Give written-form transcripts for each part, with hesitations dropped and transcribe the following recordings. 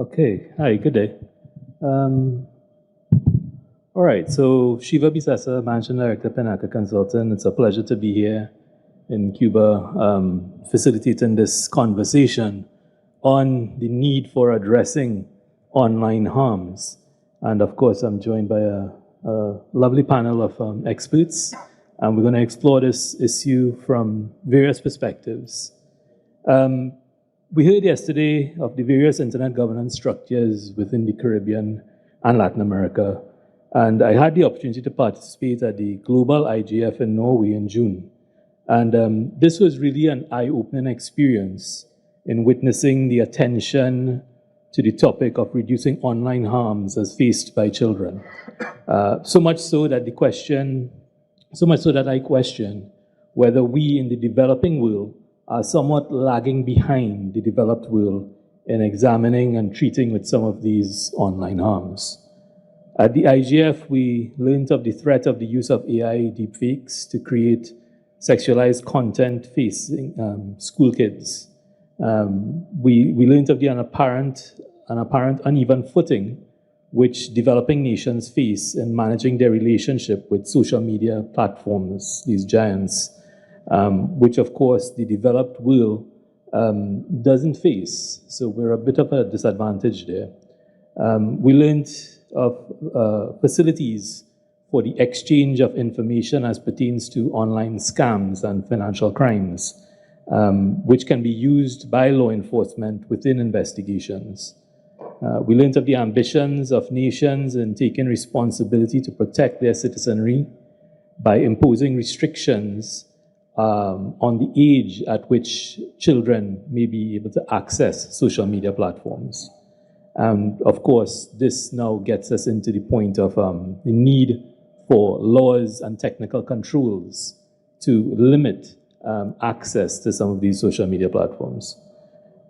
Okay, hi, good day. All right, so Shiva Bissessar, Managing Director, Pinaka Consultant. It's a pleasure to be here in Cuba, facilitating this conversation on the need for addressing online harms. And of course, I'm joined by a lovely panel of experts, and we're going to explore this issue from various perspectives. We heard yesterday of the various internet governance structures within the Caribbean and Latin America, and I had the opportunity to participate at the Global IGF in Norway in June. And this was really an eye-opening experience in witnessing the attention to the topic of reducing online harms as faced by children. So much so that I question whether we in the developing world are somewhat lagging behind the developed world in examining and treating with some of these online harms. At the IGF, we learned of the threat of the use of AI deepfakes to create sexualized content facing school kids. We learned of the apparent uneven footing which developing nations face in managing their relationship with social media platforms, these giants, which of course the developed world doesn't face. So we're a bit of a disadvantage there. We learned of facilities for the exchange of information as pertains to online scams and financial crimes, which can be used by law enforcement within investigations. We learned of the ambitions of nations in taking responsibility to protect their citizenry by imposing restrictions on the age at which children may be able to access social media platforms. And of course, this now gets us into the point of the need for laws and technical controls to limit access to some of these social media platforms.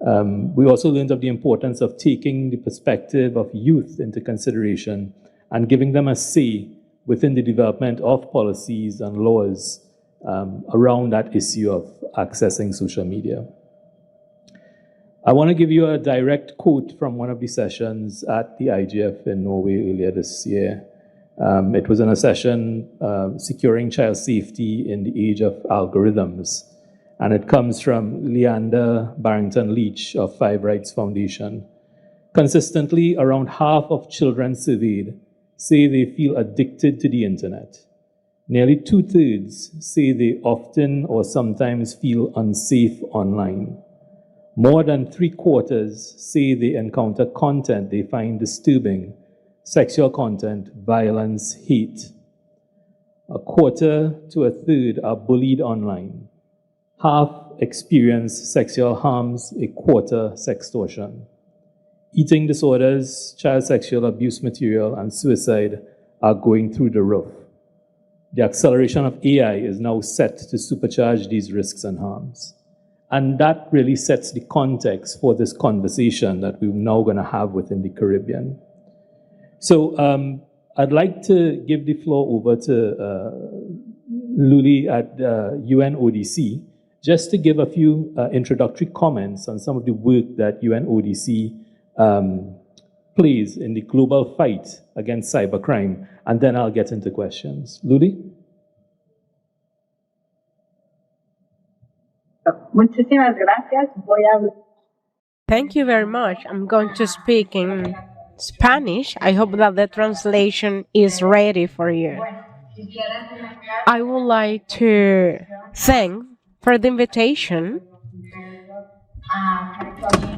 We also learned of the importance of taking the perspective of youth into consideration and giving them a say within the development of policies and laws around that issue of accessing social media. I want to give you a direct quote from one of the sessions at the IGF in Norway earlier this year. It was in a session, Securing Child Safety in the Age of Algorithms. And it comes from Leander Barrington Leach of Five Rights Foundation. Consistently, around half of children surveyed say they feel addicted to the internet. Nearly 2/3 say they often or sometimes feel unsafe online. More than 3/4 say they encounter content they find disturbing, sexual content, violence, hate. 1/4 to 1/3 are bullied online. Half experience sexual harms, 1/4 sextortion. Eating disorders, child sexual abuse material, and suicide are going through the roof. The acceleration of AI is now set to supercharge these risks and harms. And that really sets the context for this conversation that we're now going to have within the Caribbean. So I'd like to give the floor over to Luli at UNODC, just to give a few introductory comments on some of the work that UNODC plays in the global fight against cybercrime, and then I'll get into questions. Luli? Muchísimas gracias. Thank you very much. I'm going to speak in Spanish. I hope that the translation is ready for you. I would like to thank for the invitation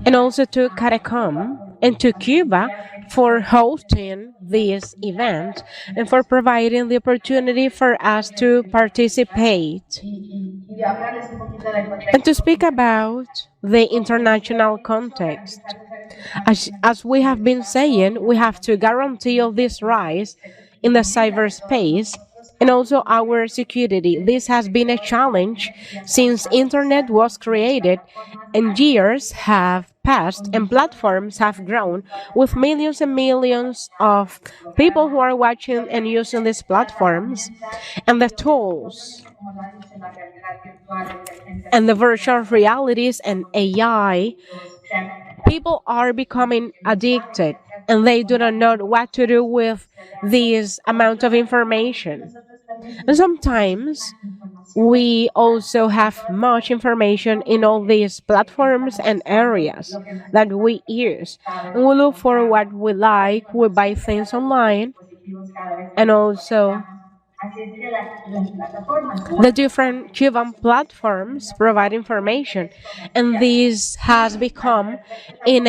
and also to CARICOM and to Cuba for hosting this event and for providing the opportunity for us to participate and to speak about the international context. As we have been saying, we have to guarantee all this rise in the cyberspace and also our security. This has been a challenge since internet was created and years have passed and platforms have grown with millions and millions of people who are watching and using these platforms, and the tools and the virtual realities and AI people are becoming addicted and they do not know what to do with this amount of information. And sometimes we also have much information in all these platforms and areas that we use. And we look for what we like, we buy things online, and also the different Cuban platforms provide information. And this has become in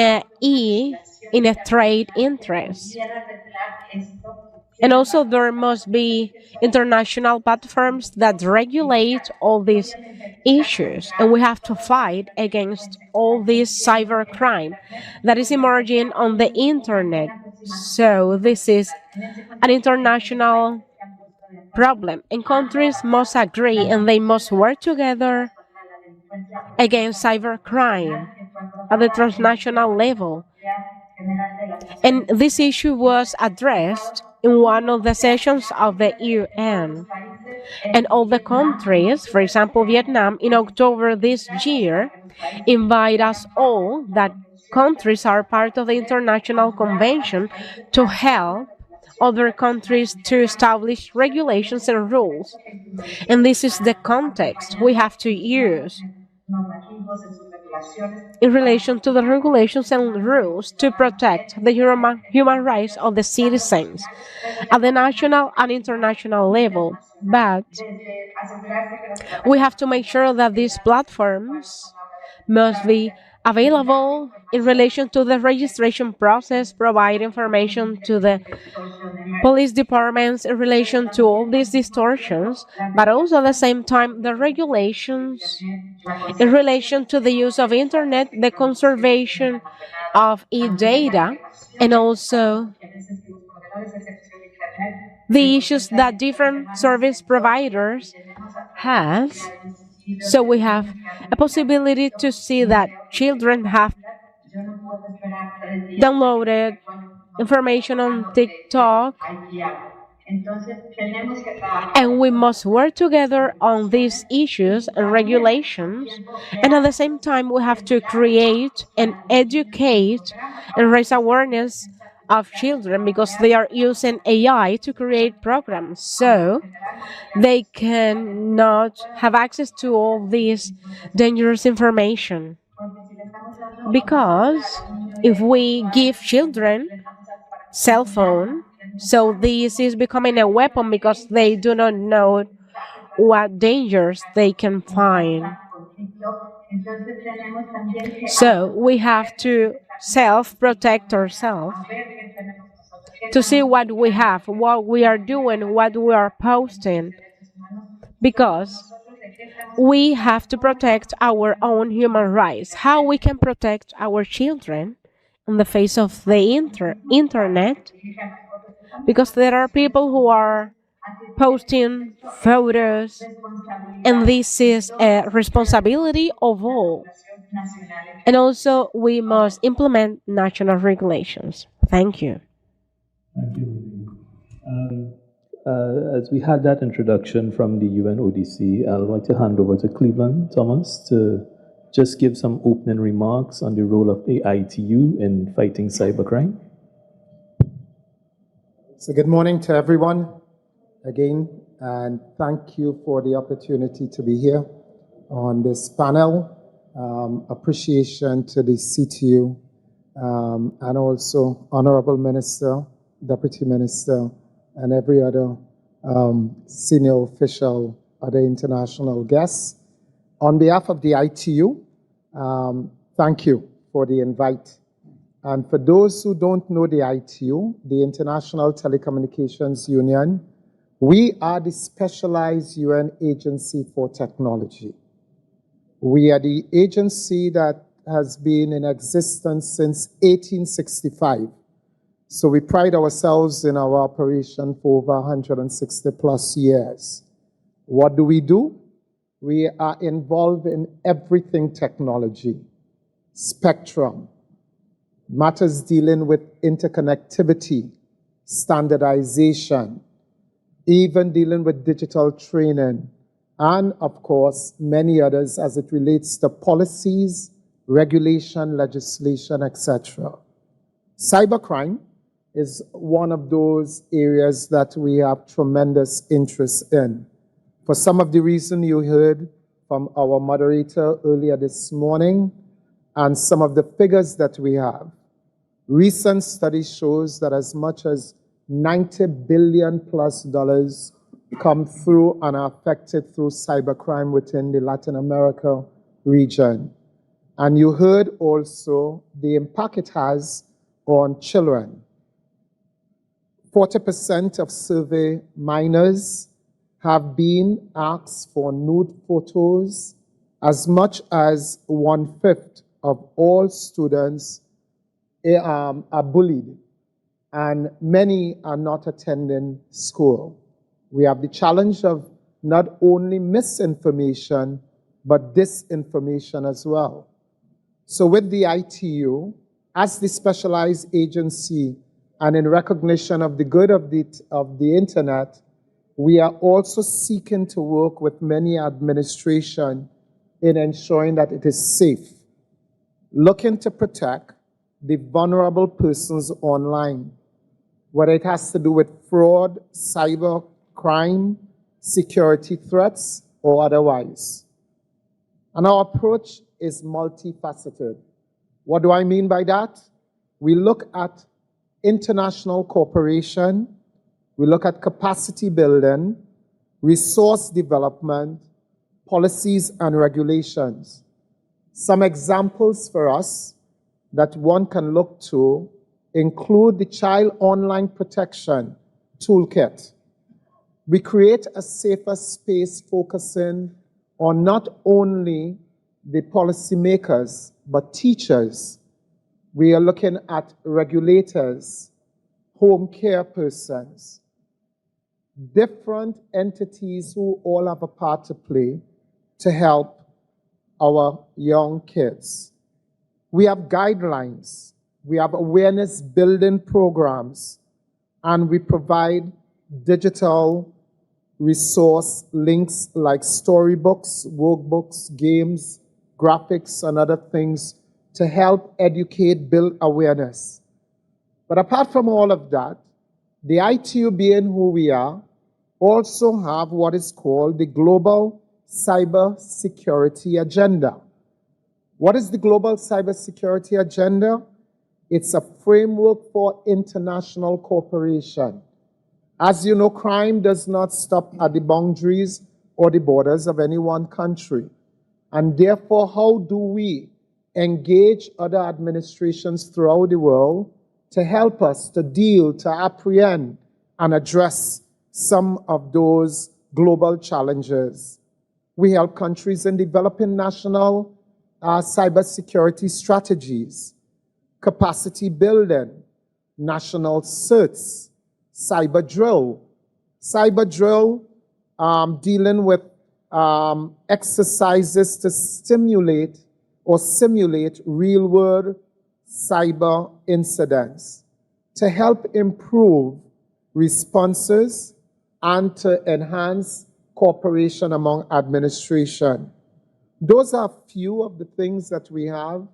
in a trade interest. And also, there must be international platforms that regulate all these issues. And we have to fight against all this cybercrime that is emerging on the internet. So, this is an international problem, and countries must agree and they must work together against cybercrime at the transnational level. And this issue was addressed in one of the sessions of the UN. And all the countries, for example, Vietnam, in October this year, invite us all, that countries are part of the international convention, to help other countries to establish regulations and rules. And this is the context we have to use in relation to the regulations and rules to protect the human rights of the citizens at the national and international level. But we have to make sure that these platforms must be available in relation to the registration process, provide information to the police departments in relation to all these distortions, but also at the same time the regulations in relation to the use of internet, the conservation of e-data, and also the issues that different service providers have. So we have a possibility to see that children have downloaded information on TikTok, and we must work together on these issues and regulations. And at the same time, we have to create and educate and raise awareness of children, because they are using AI to create programs. So they cannot have access to all this dangerous information. Because if we give children cell phone, so this is becoming a weapon because they do not know what dangers they can find. So we have to self-protect ourselves, to see what we have, what we are doing, what we are posting, because we have to protect our own human rights. How we can protect our children in the face of the internet, because there are people who are posting photos, and this is a responsibility of all. And also, we must implement national regulations. Thank you. Thank you. As we had that introduction from the UNODC, I'd like to hand over to Cleveland Thomas to just give some opening remarks on the role of the ITU in fighting cybercrime. So good morning to everyone again, and thank you for the opportunity to be here on this panel. Appreciation to the CTU and also Honorable Minister, Deputy Minister, and every other senior official, other international guests. On behalf of the ITU, thank you for the invite. And for those who don't know the ITU, the International Telecommunications Union, we are the specialized UN agency for technology. We are the agency that has been in existence since 1865. So we pride ourselves in our operation for over 160 plus years. What do? We are involved in everything technology, spectrum, matters dealing with interconnectivity, standardization, even dealing with digital training, and of course, many others as it relates to policies regulation, legislation, etc. Cybercrime is one of those areas that we have tremendous interest in. For some of the reason you heard from our moderator earlier this morning, and some of the figures that we have. Recent study shows that as much as $90 billion plus come through and are affected through cybercrime within the Latin America region. And you heard also the impact it has on children. 40% of survey minors have been asked for nude photos. As much as 1/5 of all students are bullied, and many are not attending school. We have the challenge of not only misinformation, but disinformation as well. So with the ITU, as the specialized agency, and in recognition of the good of the internet, we are also seeking to work with many administration in ensuring that it is safe, looking to protect the vulnerable persons online, whether it has to do with fraud, cyber crime, security threats, or otherwise. And our approach is multifaceted. What do I mean by that? We look at international cooperation, we look at capacity building, resource development, policies and regulations. Some examples for us that one can look to include the Child Online Protection Toolkit. We create a safer space focusing on not only the policymakers, but teachers. We are looking at regulators, home care persons, different entities who all have a part to play to help our young kids. We have guidelines, we have awareness building programs, and we provide digital resource links like storybooks, workbooks, games, graphics, and other things to help educate, build awareness. But apart from all of that, the ITU being who we are, also have what is called the Global Cyber Security Agenda. What is the Global Cyber Security Agenda? It's a framework for international cooperation. As you know, crime does not stop at the boundaries or the borders of any one country. And therefore, how do we engage other administrations throughout the world to help us to deal, to apprehend, and address some of those global challenges? We help countries in developing national cybersecurity strategies, capacity building, national certs, cyber drill. Cyber drill dealing with exercises to stimulate or simulate real-world cyber incidents to help improve responses and to enhance cooperation among administration. Those are a few of the things that we have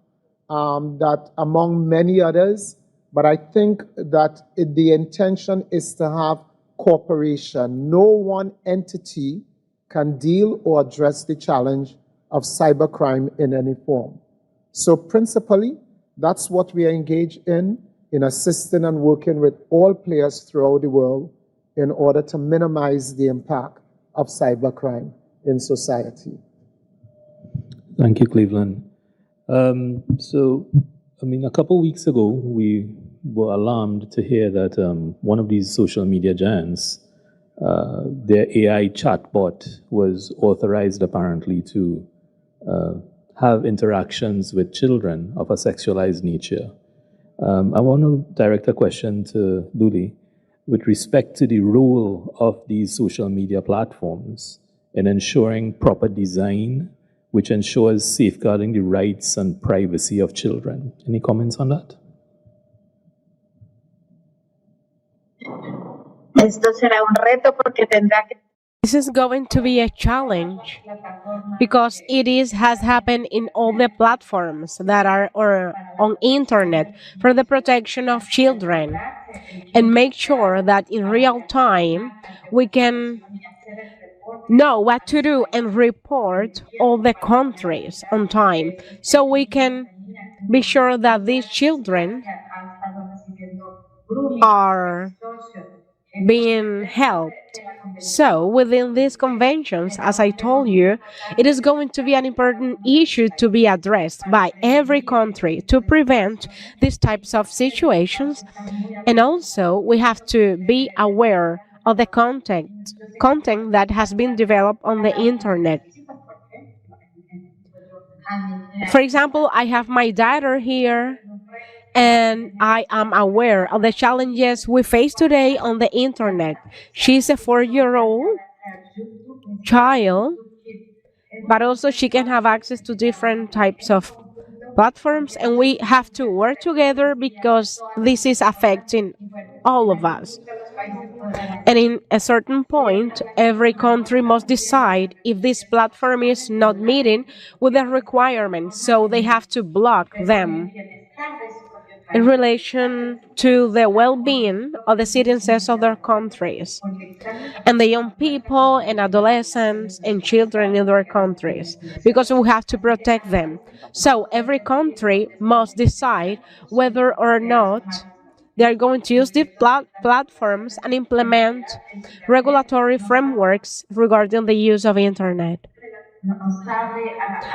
that among many others, but I think that the intention is to have cooperation. No one entity can deal or address the challenge of cybercrime in any form. So principally, that's what we are engaged in assisting and working with all players throughout the world in order to minimize the impact of cybercrime in society. Thank you, Cleveland. A couple weeks ago, we were alarmed to hear that one of these social media giants, their AI chatbot was authorized apparently to have interactions with children of a sexualized nature. I want to direct a question to Luli with respect to the role of these social media platforms in ensuring proper design, which ensures safeguarding the rights and privacy of children. Any comments on that? Esto será un reto porque tendrá que This is going to be a challenge because has happened in all the platforms that are or on internet for the protection of children, and make sure that in real time we can know what to do and report all the countries on time so we can be sure that these children are being helped. So, within these conventions, as I told you, it is going to be an important issue to be addressed by every country to prevent these types of situations. And also, we have to be aware of the content that has been developed on the internet. For example, I have my daughter here, and I am aware of the challenges we face today on the internet. She's a 4-year-old child, but also she can have access to different types of platforms, and we have to work together because this is affecting all of us. And in a certain point, every country must decide if this platform is not meeting with the requirements, so they have to block them in relation to the well-being of the citizens of their countries and the young people and adolescents and children in their countries, because we have to protect them. So every country must decide whether or not they are going to use these platforms and implement regulatory frameworks regarding the use of internet,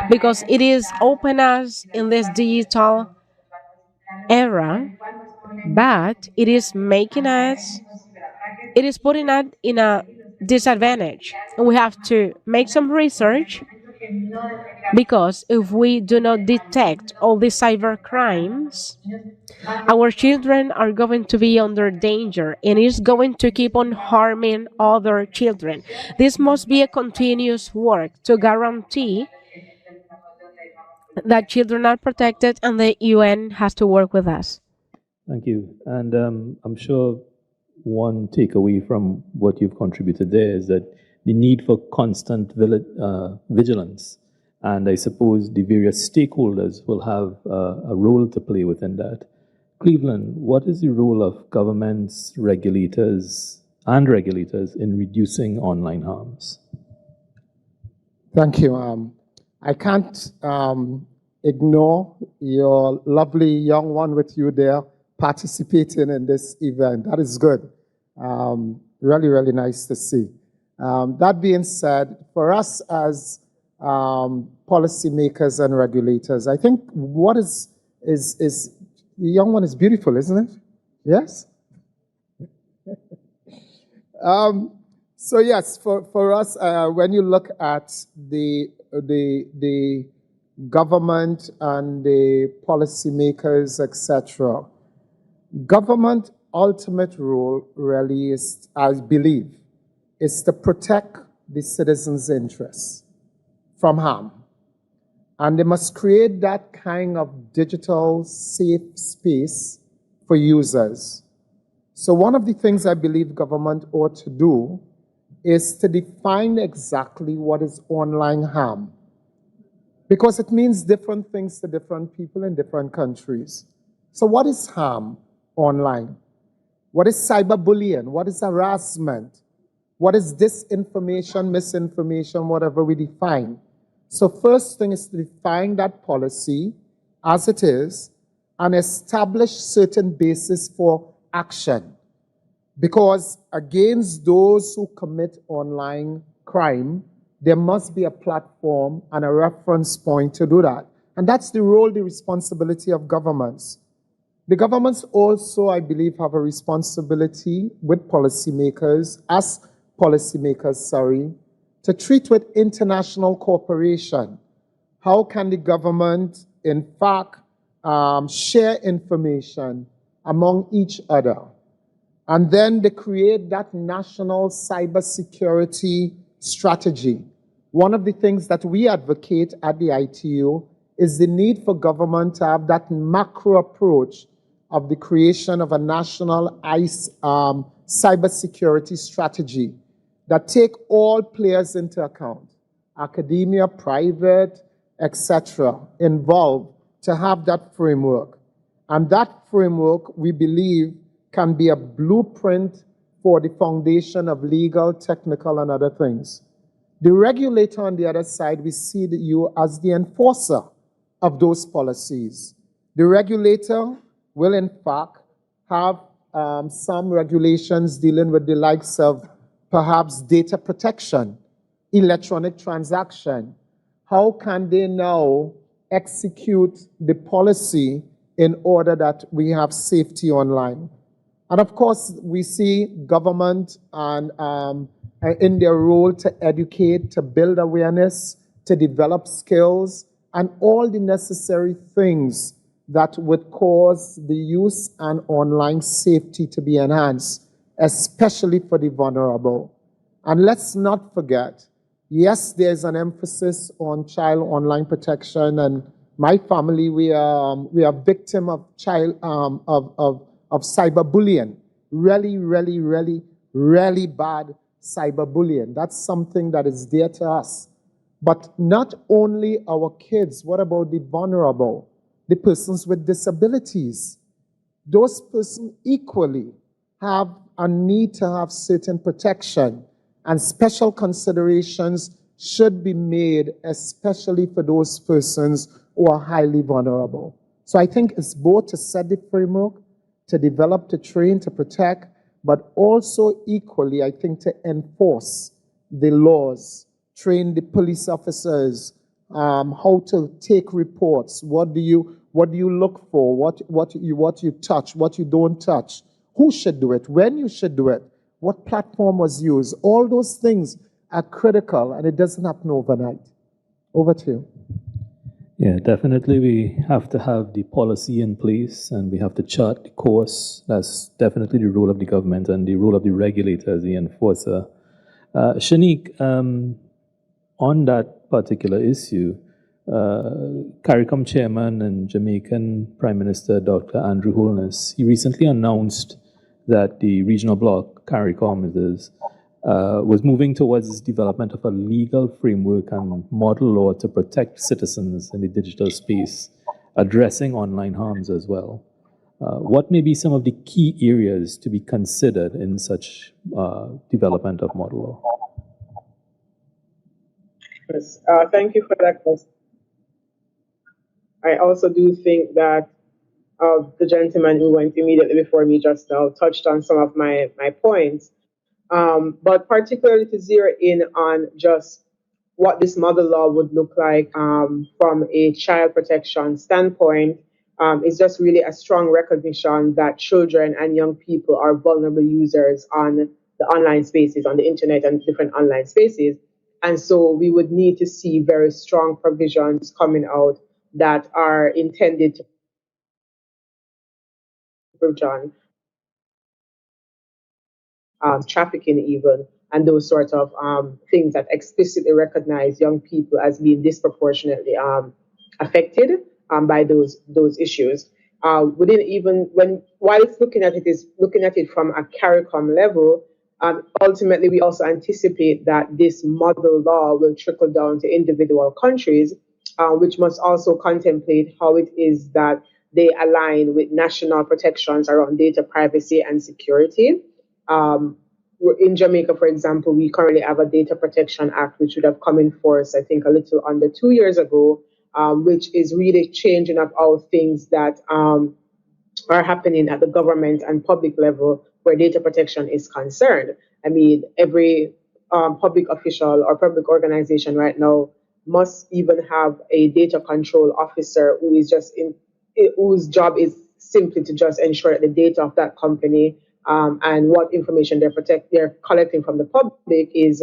because it is open us in this digital era, but it is putting us in a disadvantage. And we have to make some research, because if we do not detect all these cyber crimes, our children are going to be under danger and is going to keep on harming other children. This must be a continuous work to guarantee that children are protected, and the UN has to work with us. Thank you. And I'm sure one takeaway from what you've contributed there is that the need for constant vigilance. And I suppose the various stakeholders will have a role to play within that. Cleveland, what is the role of governments, regulators in reducing online harms? Thank you. I can't ignore your lovely young one with you there participating in this event. That is good. Really, really nice to see. That being said, for us as policymakers and regulators, I think what is the young one is beautiful, isn't it? Yes? So yes, for us, when you look at the government and the policymakers, etc., government ultimate role really is, I believe, is to protect the citizens' interests from harm. And they must create that kind of digital safe space for users. So one of the things I believe government ought to do is to define exactly what is online harm, because it means different things to different people in different countries. So what is harm online? What is cyberbullying? What is harassment? What is disinformation, misinformation, whatever we define? So first thing is to define that policy as it is and establish certain basis for action. Because against those who commit online crime, there must be a platform and a reference point to do that. And that's the role, the responsibility of governments. The governments also, I believe, have a responsibility with policymakers, to treat with international cooperation. How can the government, in fact, share information among each other? And then they create that national cybersecurity strategy. One of the things that we advocate at the ITU is the need for government to have that macro approach of the creation of a national cybersecurity strategy. that take all players into account, academia, private, etc., involved, to have that framework. And that framework, we believe, can be a blueprint for the foundation of legal, technical, and other things. The regulator on the other side, we see you as the enforcer of those policies. The regulator will, in fact, have some regulations dealing with the likes of perhaps data protection, electronic transaction. How can they now execute the policy in order that we have safety online? And of course, we see government and in their role to educate, to build awareness, to develop skills, and all the necessary things that would cause the use and online safety to be enhanced, especially for the vulnerable. And let's not forget, yes, there's an emphasis on child online protection, and my family, we are victim of cyberbullying. Really bad cyberbullying. That's something that is dear to us. But not only our kids, what about the vulnerable, the persons with disabilities? Those persons equally have a need to have certain protection, and special considerations should be made, especially for those persons who are highly vulnerable. So I think it's both to set the framework, to develop, to train, to protect, but also equally, I think, to enforce the laws, train the police officers, how to take reports, what do you look for, what you touch, what you don't touch, who should do it, when you should do it, what platform was used. All those things are critical, and it doesn't happen overnight. Over to you. Yeah, definitely we have to have the policy in place, and we have to chart the course. That's definitely the role of the government and the role of the regulator as the enforcer. Shannique, on that particular issue, CARICOM chairman and Jamaican Prime Minister Dr. Andrew Holness, he recently announced that the regional bloc, CARICOM was moving towards development of a legal framework and model law to protect citizens in the digital space, addressing online harms as well. What may be some of the key areas to be considered in such development of model law? Yes, thank you for that question. I also do think that the gentleman who went immediately before me just now touched on some of my points. But particularly to zero in on just what this model law would look like from a child protection standpoint is just really a strong recognition that children and young people are vulnerable users on the online spaces, on the internet and different online spaces. And so we would need to see very strong provisions coming out that are intended to prevent trafficking even, and those sorts of things that explicitly recognize young people as being disproportionately affected by those issues. Within even while it's looking at it from a CARICOM level, ultimately we also anticipate that this model law will trickle down to individual countries, which must also contemplate how it is that they align with national protections around data privacy and security. In Jamaica, for example, we currently have a Data Protection Act, which would have come in force, I think, a little under 2 years ago, which is really changing up all things that are happening at the government and public level where data protection is concerned. I mean, every public official or public organization right now must even have a data control officer who is whose job is simply to just ensure that the data of that company and what information they're collecting from the public is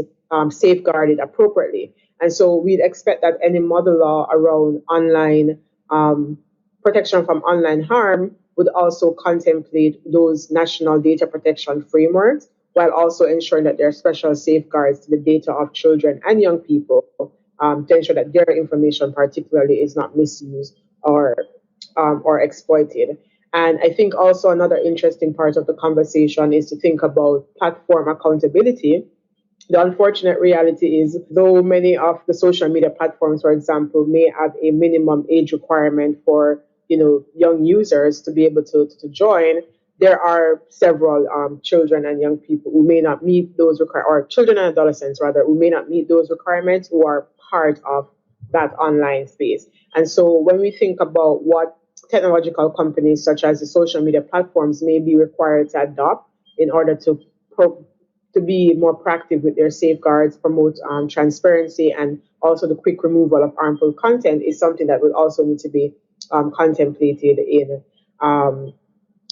safeguarded appropriately. And so we'd expect that any model law around online protection from online harm would also contemplate those national data protection frameworks, while also ensuring that there are special safeguards to the data of children and young people to ensure that their information particularly is not misused or exploited. And I think also another interesting part of the conversation is to think about platform accountability, The unfortunate reality is, though many of the social media platforms, for example, may have a minimum age requirement for young users to be able to join, there are several children and young people who may not meet those or children and adolescents rather, who may not meet those requirements, who are part of that online space. And so when we think about what technological companies such as the social media platforms may be required to adopt in order to be more proactive with their safeguards, promote transparency, and also the quick removal of harmful content is something that will also need to be contemplated in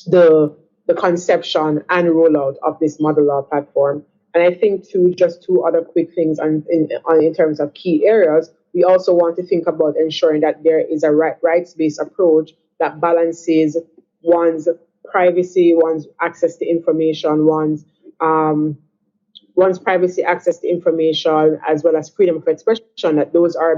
the conception and rollout of this model law platform. And I think just two other quick things in terms of key areas. We also want to think about ensuring that there is a rights-based approach that balances one's privacy, one's access to information, one's privacy, access to information, as well as freedom of expression, that those are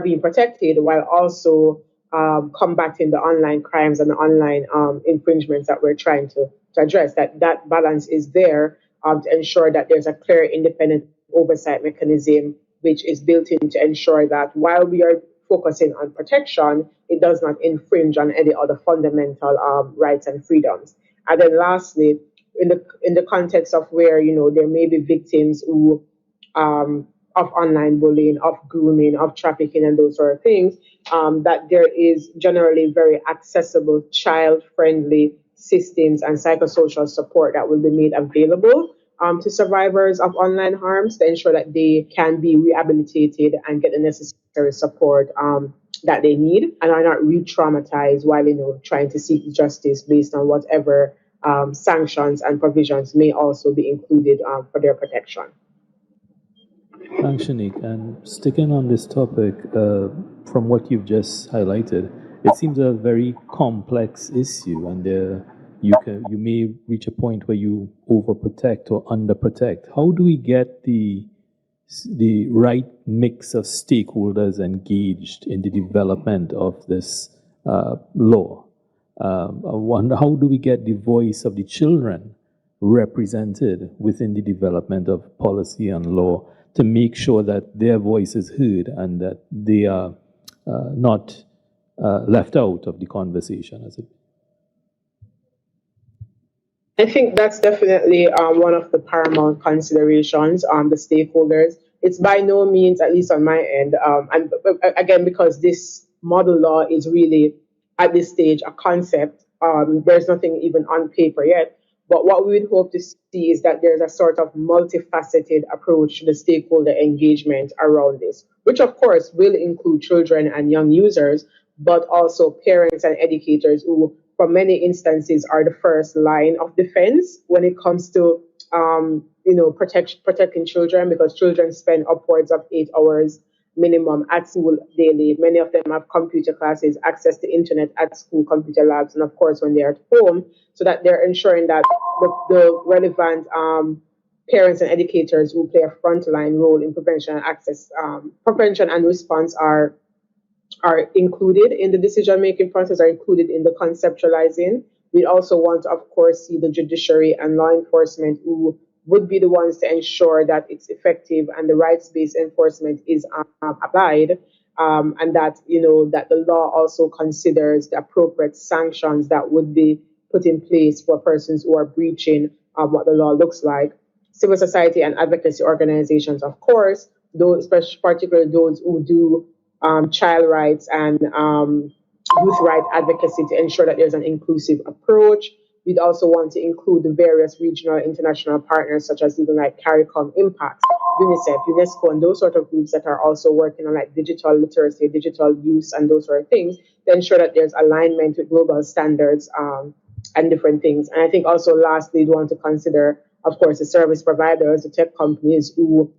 being protected while also combating the online crimes and the online infringements that we're trying to address. That balance is there to ensure that there's a clear, independent oversight mechanism which is built in to ensure that while we are focusing on protection, it does not infringe on any other fundamental rights and freedoms. And then lastly, in the context of where there may be victims who of online bullying, of grooming, of trafficking, and those sort of things, that there is generally very accessible, child-friendly systems and psychosocial support that will be made available to survivors of online harms to ensure that they can be rehabilitated and get the necessary support that they need and are not re-traumatized while trying to seek justice based on whatever sanctions and provisions may also be included for their protection. Thanks, Shannique. And sticking on this topic, from what you've just highlighted, it seems a very complex issue, and you may reach a point where you overprotect or underprotect. How do we get the right mix of stakeholders engaged in the development of this law? I wonder, how do we get the voice of the children represented within the development of policy and law to make sure that their voice is heard and that they are not left out of the conversation, as it. I think that's definitely one of the paramount considerations on the stakeholders. It's by no means, at least on my end, and again, because this model law is really at this stage a concept, there's nothing even on paper yet. But what we would hope to see is that there's a sort of multifaceted approach to the stakeholder engagement around this, which of course will include children and young users, but also parents and educators who, for many instances, are the first line of defense when it comes to protecting children, because children spend upwards of 8 hours minimum at school daily. Many of them have computer classes, access to internet at school, computer labs, and of course when they're at home, so that they're ensuring that the relevant parents and educators who play a frontline role in prevention and access, prevention and response are included in the decision-making process, are included in the conceptualizing. We also want to, of course, see the judiciary and law enforcement who would be the ones to ensure that it's effective and the rights-based enforcement is applied, and that that the law also considers the appropriate sanctions that would be put in place for persons who are breaching what the law looks like. Civil society and advocacy organizations, of course, those, particularly those who do child rights and youth right advocacy to ensure that there's an inclusive approach. We'd also want to include the various regional international partners, such as even like CARICOM Impact, UNICEF, UNESCO, and those sort of groups that are also working on like digital literacy, digital use, and those sort of things to ensure that there's alignment with global standards and different things. And I think also lastly, we'd want to consider, of course, the service providers, the tech companies who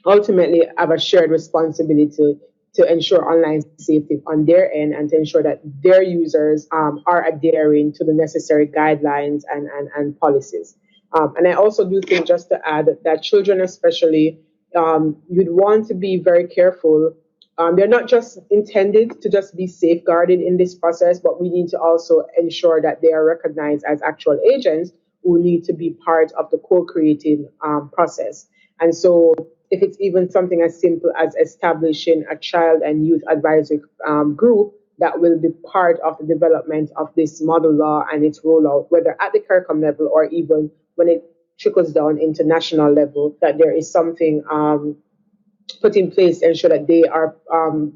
ultimately have a shared responsibility to ensure online safety on their end and to ensure that their users are adhering to the necessary guidelines and policies. And I also do think, just to add, that children especially, you'd want to be very careful. They're not just intended to just be safeguarded in this process, but we need to also ensure that they are recognized as actual agents who need to be part of the co-creating process. And so if it's even something as simple as establishing a child and youth advisory group that will be part of the development of this model law and its rollout, whether at the CARICOM level or even when it trickles down into national level, that there is something put in place to ensure that they are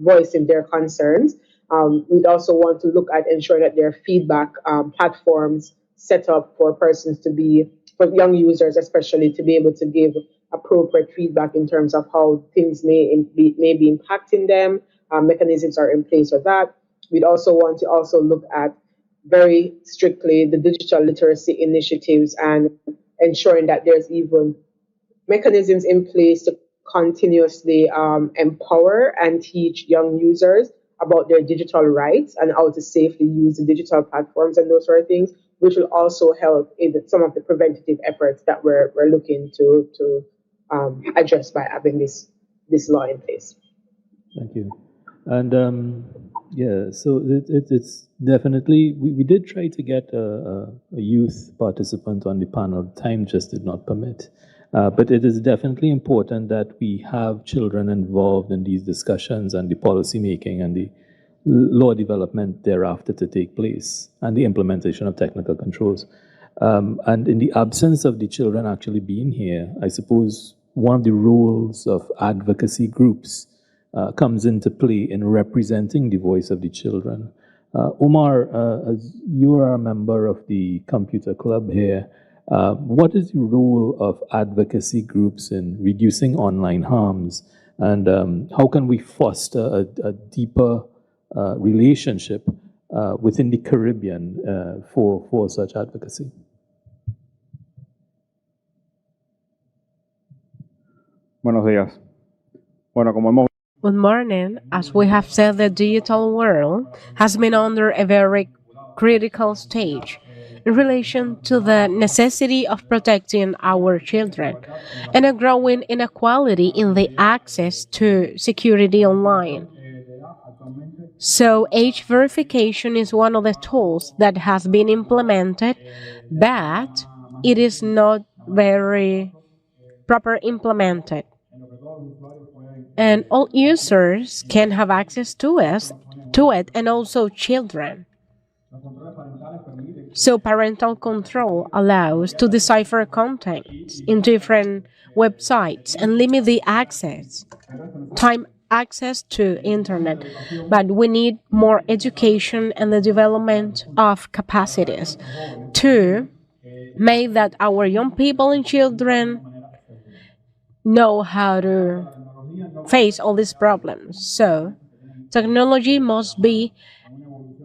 voicing their concerns. We'd also want to look at ensuring that there are feedback platforms set up for persons to be, for young users especially, to be able to give appropriate feedback in terms of how things may be impacting them. Mechanisms are in place for that. We'd also want to also look at very strictly the digital literacy initiatives and ensuring that there's even mechanisms in place to continuously empower and teach young users about their digital rights and how to safely use the digital platforms and those sort of things, which will also help in some of the preventative efforts that we're looking to address by having this law in place. Thank you. And yeah, so it's definitely, we did try to get a youth participant on the panel. Time just did not permit. But it is definitely important that we have children involved in these discussions and the policy making and the law development thereafter to take place and the implementation of technical controls. And in the absence of the children actually being here, I suppose one of the roles of advocacy groups comes into play in representing the voice of the children. Omar, as you are a member of the computer club here, what is the role of advocacy groups in reducing online harms, and how can we foster a deeper relationship within the Caribbean for such advocacy? Buenos días. Bueno, como hemos Good morning. As we have said, the digital world has been under a very critical stage in relation to the necessity of protecting our children and a growing inequality in the access to security online. So, age verification is one of the tools that has been implemented, but it is not very proper implemented. And all users can have access to it, and also children. So parental control allows to decipher content in different websites and limit the time access to internet. But we need more education and the development of capacities to make that our young people and children know how to face all these problems. So technology must be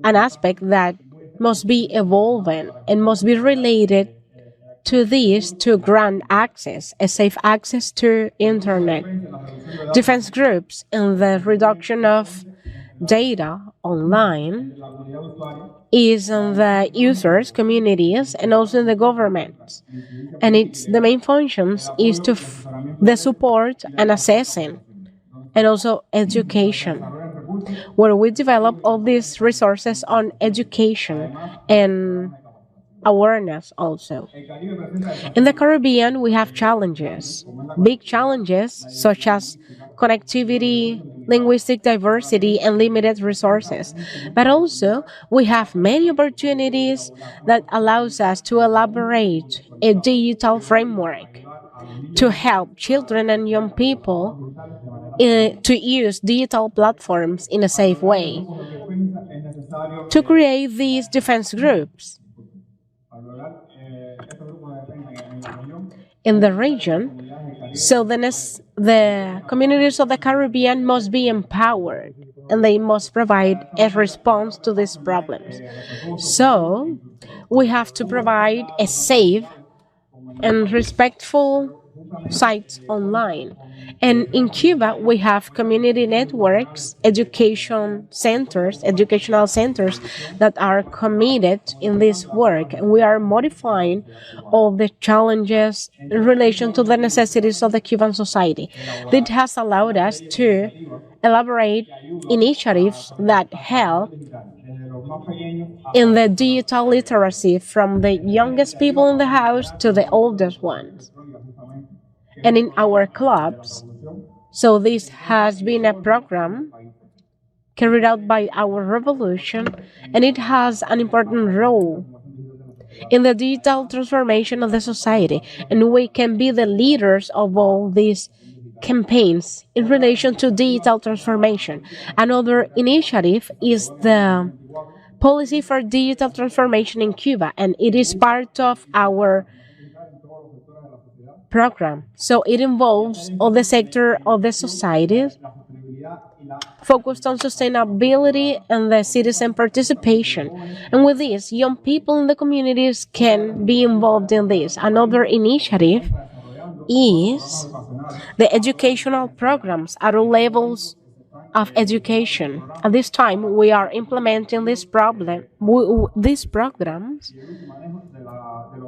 an aspect that must be evolving and must be related to this to grant access, a safe access to internet. Defense groups in the reduction of data online is in the users, communities, and also in the government. And its the main functions is to the support and assessing and also education, where we develop all these resources on education and awareness also. In the Caribbean, we have challenges, big challenges such as connectivity, linguistic diversity, and limited resources. But also, we have many opportunities that allows us to elaborate a digital framework to help children and young people to use digital platforms in a safe way, to create these defense groups in the region. So the communities of the Caribbean must be empowered and they must provide a response to these problems. So we have to provide a safe and respectful sites online. And in Cuba, we have community networks, educational centers that are committed in this work. And we are modifying all the challenges in relation to the necessities of the Cuban society. This has allowed us to elaborate initiatives that help in the digital literacy from the youngest people in the house to the oldest ones. and in our clubs. So this has been a program carried out by our revolution, and it has an important role in the digital transformation of the society, and we can be the leaders of all these campaigns in relation to digital transformation. Another initiative is the policy for digital transformation in Cuba, and it is part of our program. So it involves all the sector of the society focused on sustainability and the citizen participation. And with this, young people in the communities can be involved in this. Another initiative is the educational programs at all levels of education. At this time, we are implementing these programs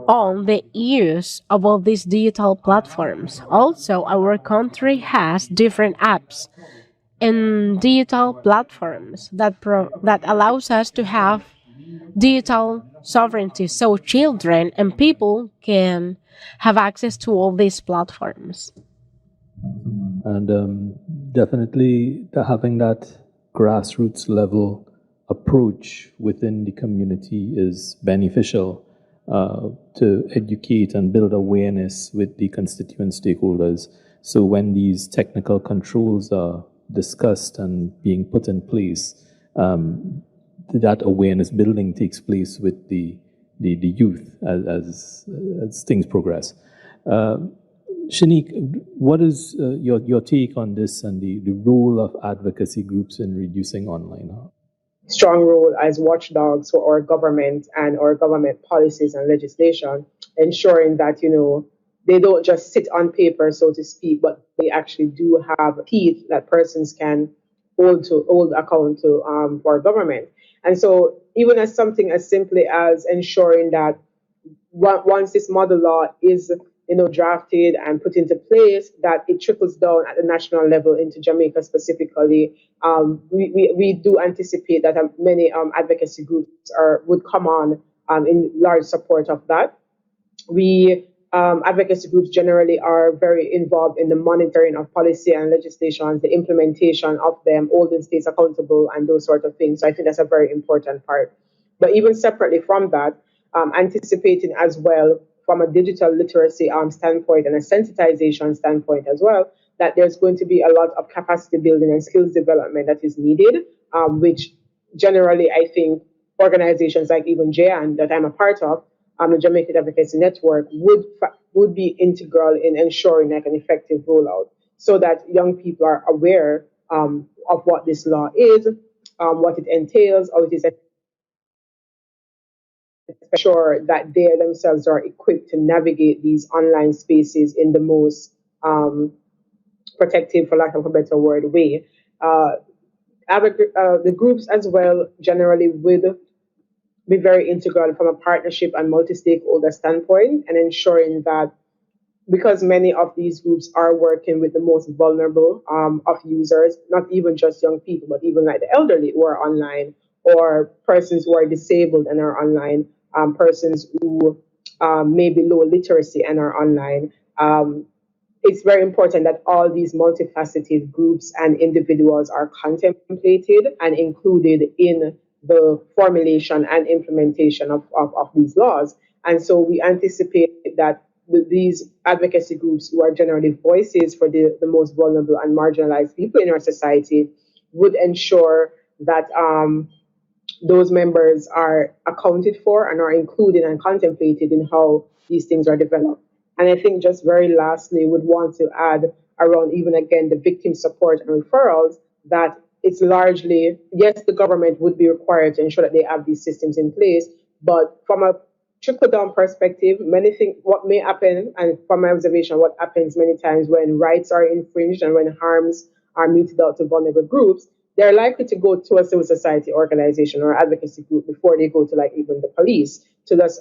on the use of all these digital platforms. Also, our country has different apps and digital platforms that allows us to have digital sovereignty, so children and people can have access to all these platforms. And definitely having that grassroots level approach within the community is beneficial to educate and build awareness with the constituent stakeholders. So when these technical controls are discussed and being put in place, that awareness building takes place with the youth as things progress. Shannique, what is your take on this and the role of advocacy groups in reducing online harm? Strong role as watchdogs for our government and our government policies and legislation, ensuring that, they don't just sit on paper, so to speak, but they actually do have teeth that persons can hold account to for our government. And so even as something as simply as ensuring that once this model law is drafted and put into place, that it trickles down at the national level into Jamaica specifically. We do anticipate that many advocacy groups would come on in large support of that. Advocacy groups generally are very involved in the monitoring of policy and legislation, the implementation of them, holding states accountable, and those sort of things. So I think that's a very important part. But even separately from that, anticipating as well from a digital literacy standpoint and a sensitization standpoint as well, that there's going to be a lot of capacity building and skills development that is needed, which generally I think organizations like even JAN that I'm a part of, the Jamaican Advocacy Network, would be integral in ensuring like an effective rollout so that young people are aware of what this law is, what it entails, how it is sure that they themselves are equipped to navigate these online spaces in the most protective, for lack of a better word, way. The groups as well generally would be very integral from a partnership and multi-stakeholder standpoint, and ensuring that because many of these groups are working with the most vulnerable of users, not even just young people, but even like the elderly who are online, or persons who are disabled and are online, persons who may be low literacy and are online. It's very important that all these multifaceted groups and individuals are contemplated and included in the formulation and implementation of these laws. And so we anticipate that these advocacy groups, who are generally voices for the most vulnerable and marginalized people in our society, would ensure that those members are accounted for and are included and contemplated in how these things are developed. And I think just very lastly, would want to add around even again the victim support and referrals, that it's largely, yes, the government would be required to ensure that they have these systems in place, but from a trickle-down perspective, many things, what may happen, and from my observation, what happens many times when rights are infringed and when harms are meted out to vulnerable groups, they're likely to go to a civil society organization or advocacy group before they go to like even the police to just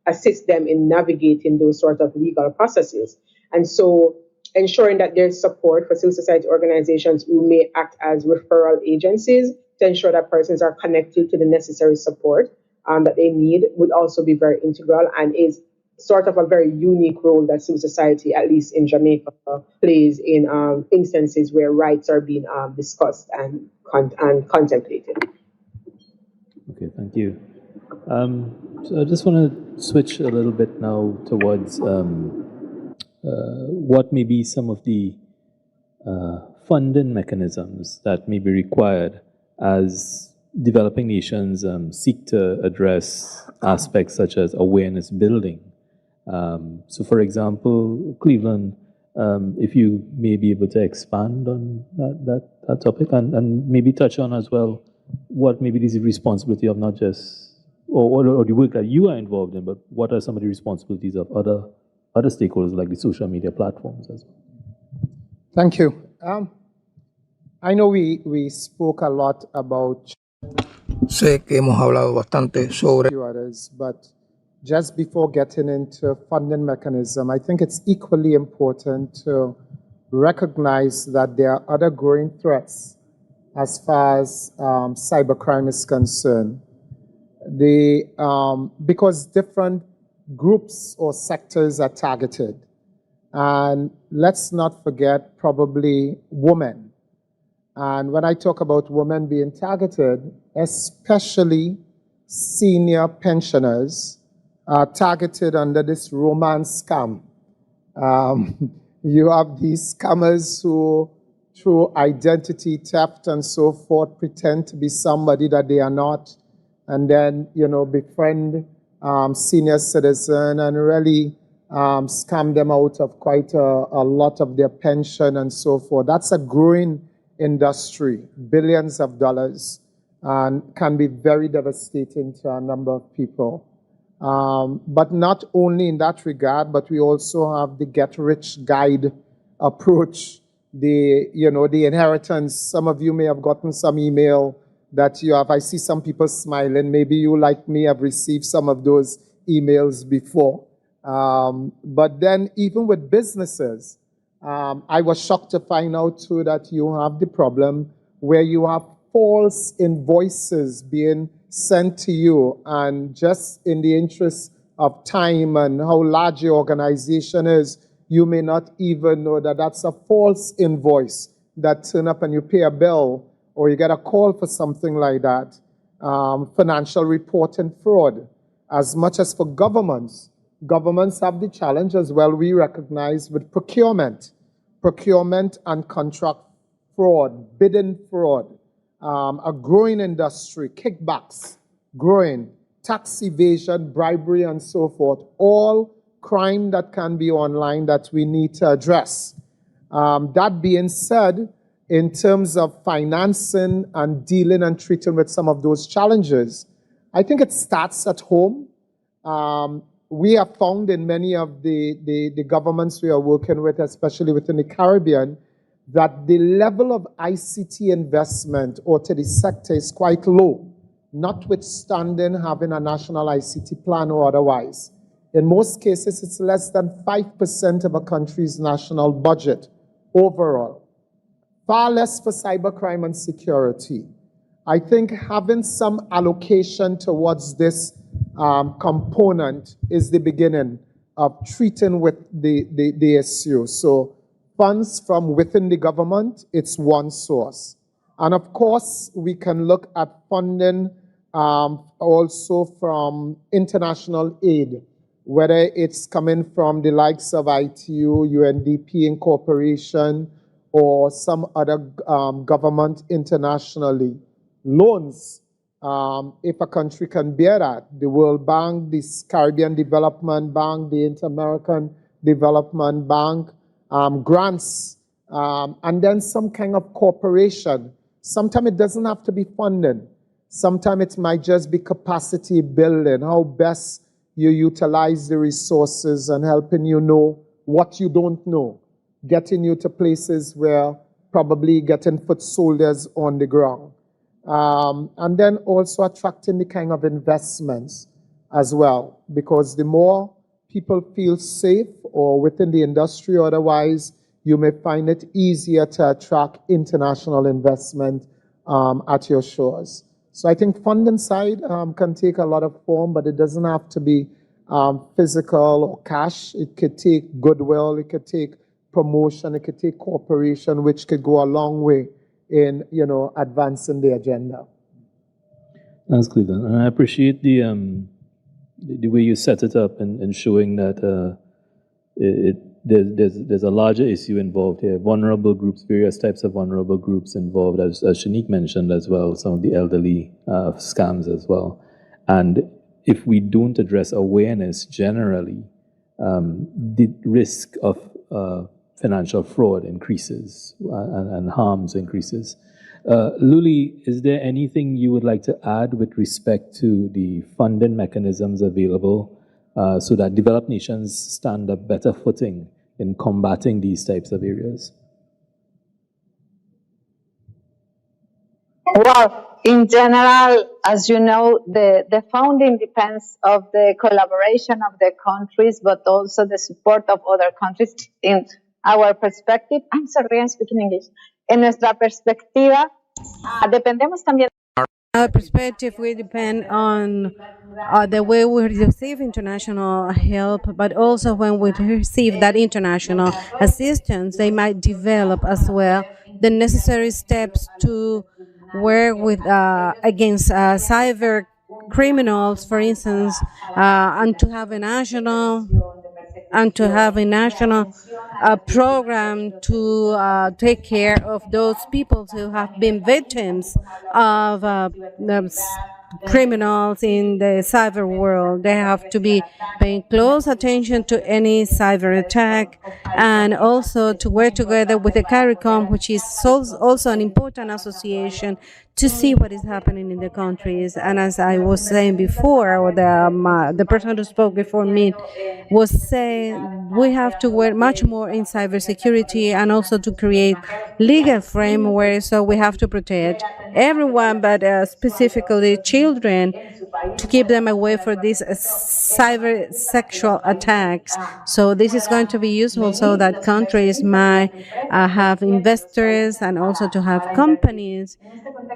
assist them in navigating those sort of legal processes. And so ensuring that there's support for civil society organizations who may act as referral agencies to ensure that persons are connected to the necessary support that they need would also be very integral, and is sort of a very unique role that civil society, at least in Jamaica, plays in instances where rights are being discussed and contemplated. Okay, thank you. So I just want to switch a little bit now towards what may be some of the funding mechanisms that may be required as developing nations seek to address aspects such as awareness building. So, for example, Cleveland, if you may be able to expand on that topic and maybe touch on as well what maybe is the responsibility of not just, or the work that you are involved in, but what are some of the responsibilities of other stakeholders like the social media platforms as well? Thank you. I know we spoke a lot about Sé que hemos hablado bastante sobre others, but just before getting into funding mechanism, I think it's equally important to recognize that there are other growing threats as far as cybercrime is concerned. Because different groups or sectors are targeted. And let's not forget probably women. And when I talk about women being targeted, especially senior pensioners are targeted under this romance scam. You have these scammers who, through identity theft and so forth, pretend to be somebody that they are not, and then, befriend senior citizen and really scam them out of quite a lot of their pension and so forth. That's a growing industry, billions of dollars, and can be very devastating to a number of people. But not only in that regard, but we also have the get-rich guide approach, the inheritance. Some of you may have gotten some email that you have. I see some people smiling. Maybe you, like me, have received some of those emails before. But then even with businesses, I was shocked to find out too that you have the problem where you have false invoices being sent to you, and just in the interest of time and how large your organization is, you may not even know that that's a false invoice that turn up and you pay a bill or you get a call for something like that. Financial reporting fraud. As much as for governments have the challenge as well, we recognize, with procurement and contract fraud, bidding fraud, a growing industry, kickbacks, growing, tax evasion, bribery, and so forth, all crime that can be online that we need to address. That being said, in terms of financing and dealing and treating with some of those challenges, I think it starts at home. We have found in many of the governments we are working with, especially within the Caribbean, that the level of ICT investment or to the sector is quite low, notwithstanding having a national ICT plan or otherwise. In most cases, it's less than 5% of a country's national budget overall. Far less for cybercrime and security. I think having some allocation towards this component is the beginning of treating with the issue. So funds from within the government, it's one source. And of course, we can look at funding also from international aid, whether it's coming from the likes of ITU, UNDP Incorporation, or some other government internationally. Loans, if a country can bear that, the World Bank, the Caribbean Development Bank, the Inter-American Development Bank, grants, and then some kind of cooperation. Sometimes it doesn't have to be funding. Sometimes it might just be capacity building, how best you utilize the resources and helping you know what you don't know, getting you to places where probably getting foot soldiers on the ground. And then also attracting the kind of investments as well, because the more people feel safe or within the industry or otherwise, you may find it easier to attract international investment at your shores. So I think funding side can take a lot of form, but it doesn't have to be physical or cash. It could take goodwill. It could take promotion. It could take cooperation, which could go a long way in, advancing the agenda. Thanks, Cleveland. And I appreciate the way you set it up and showing that there's a larger issue involved here. Vulnerable groups, various types of vulnerable groups involved, as Shannique mentioned as well, some of the elderly scams as well. And if we don't address awareness generally, the risk of financial fraud increases and harms increases. Luli, is there anything you would like to add with respect to the funding mechanisms available so that developed nations stand up better footing in combating these types of areas? Well, in general, as you know, the funding depends of the collaboration of the countries, but also the support of other countries. In our perspective, I'm sorry, I'm speaking English. En nuestra perspectiva, dependemos también. Our perspective, we depend on the way we receive international help, but also when we receive that international assistance, they might develop as well the necessary steps to work with against cyber criminals, for instance, and to have a national program to take care of those people who have been victims of criminals in the cyber world. They have to be paying close attention to any cyber attack, and also to work together with the CARICOM, which is also an important association, to see what is happening in the countries. And as I was saying before, or the person who spoke before me was saying, we have to work much more in cybersecurity and also to create legal framework. So we have to protect everyone, but specifically children, to keep them away from these cyber sexual attacks. So this is going to be useful so that countries might have investors and also to have companies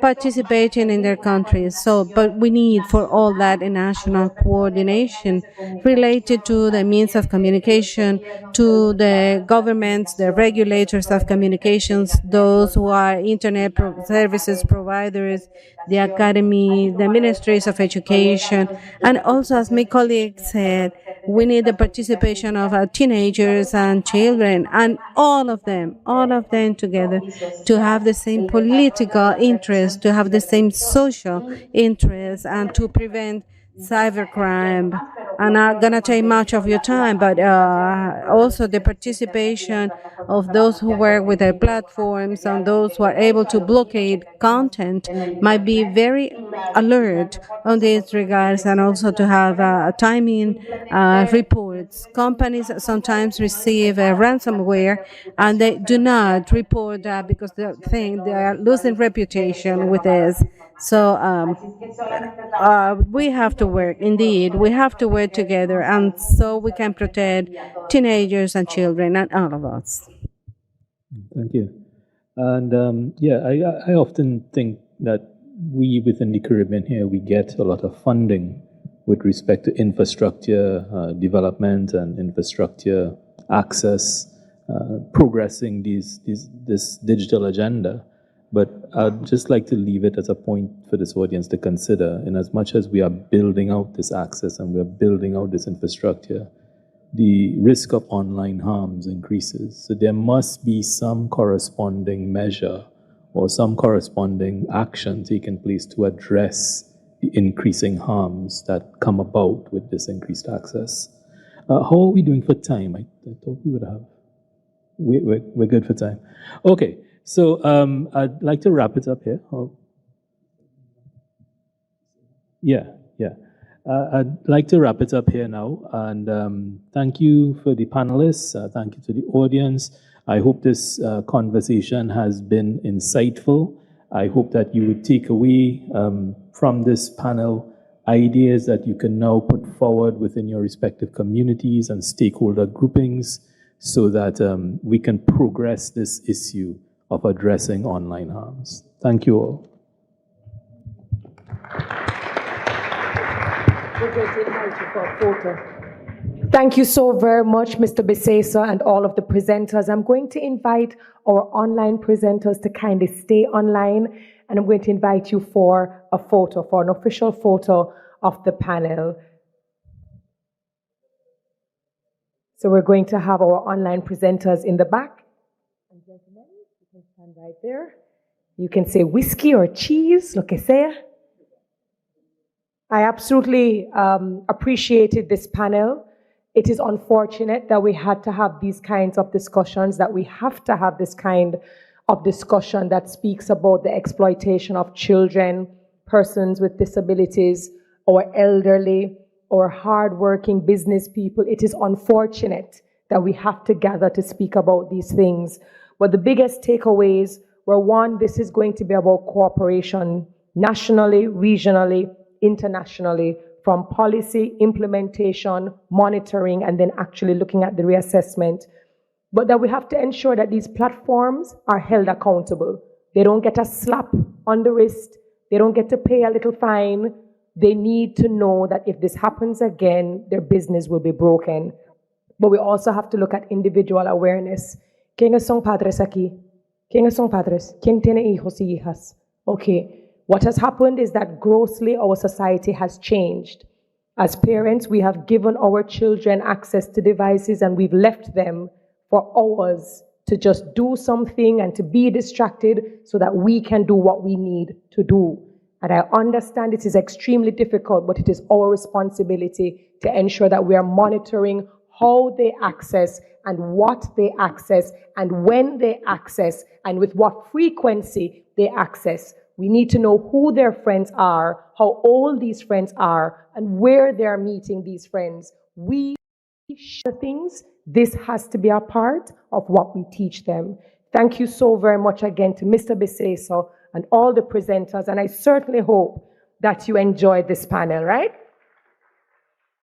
participating in their countries. So, but we need for all that a national coordination related to the means of communication, to the governments, the regulators of communications, those who are internet services providers, the academy, the ministries of education, and also, as my colleague said, we need the participation of teenagers and children, and all of them together, to have the same political interest, to have the same social interest, and to prevent cybercrime. I'm not going to take much of your time, but also the participation of those who work with their platforms and those who are able to blockade content might be very alert on these regards, and also to have timing reports. Companies sometimes receive ransomware and they do not report that because they think they are losing reputation with this. So we have to work, indeed, we have to work together, and so we can protect teenagers and children and all of us. Thank you. And I often think that we within the Caribbean here, we get a lot of funding with respect to infrastructure development and infrastructure access, progressing this digital agenda. But I'd just like to leave it as a point for this audience to consider. In as much as we are building out this access and we are building out this infrastructure, the risk of online harms increases. So there must be some corresponding measure or some corresponding action taking place to address the increasing harms that come about with this increased access. How are we doing for time? I thought we would have. We're good for time. Okay. So I'd like to wrap it up here. I'd like to wrap it up here now. And thank you for the panelists. Thank you to the audience. I hope this conversation has been insightful. I hope that you would take away from this panel ideas that you can now put forward within your respective communities and stakeholder groupings so that we can progress this issue of addressing online harms. Thank you all. We're going to invite you for a photo. Thank you so very much, Mr. Bissessar and all of the presenters. I'm going to invite our online presenters to kindly stay online, and I'm going to invite you for a photo, for an official photo of the panel. So we're going to have our online presenters in the back. And gentlemen, you can stand right there. You can say whiskey or cheese, lo que sea. I absolutely appreciated this panel. It is unfortunate that we had to have these kinds of discussions, that we have to have this kind of discussion that speaks about the exploitation of children, persons with disabilities, or elderly, or hardworking business people. It is unfortunate that we have to gather to speak about these things. But the biggest takeaways were, one, this is going to be about cooperation nationally, regionally, internationally, from policy, implementation, monitoring, and then actually looking at the reassessment. But that we have to ensure that these platforms are held accountable. They don't get a slap on the wrist. They don't get to pay a little fine. They need to know that if this happens again, their business will be broken. But we also have to look at individual awareness. ¿Quiénes son padres aquí? ¿Quiénes son padres? ¿Quién tiene hijos y hijas? Okay. What has happened is that grossly our society has changed. As parents, we have given our children access to devices and we've left them for hours to just do something and to be distracted so that we can do what we need to do. And I understand it is extremely difficult, but it is our responsibility to ensure that we are monitoring how they access and what they access and when they access and with what frequency they access. We need to know who their friends are, how old these friends are, and where they are meeting these friends. We share things. This has to be a part of what we teach them. Thank you so very much again to Mr. Bissessar and all the presenters, and I certainly hope that you enjoyed this panel, right?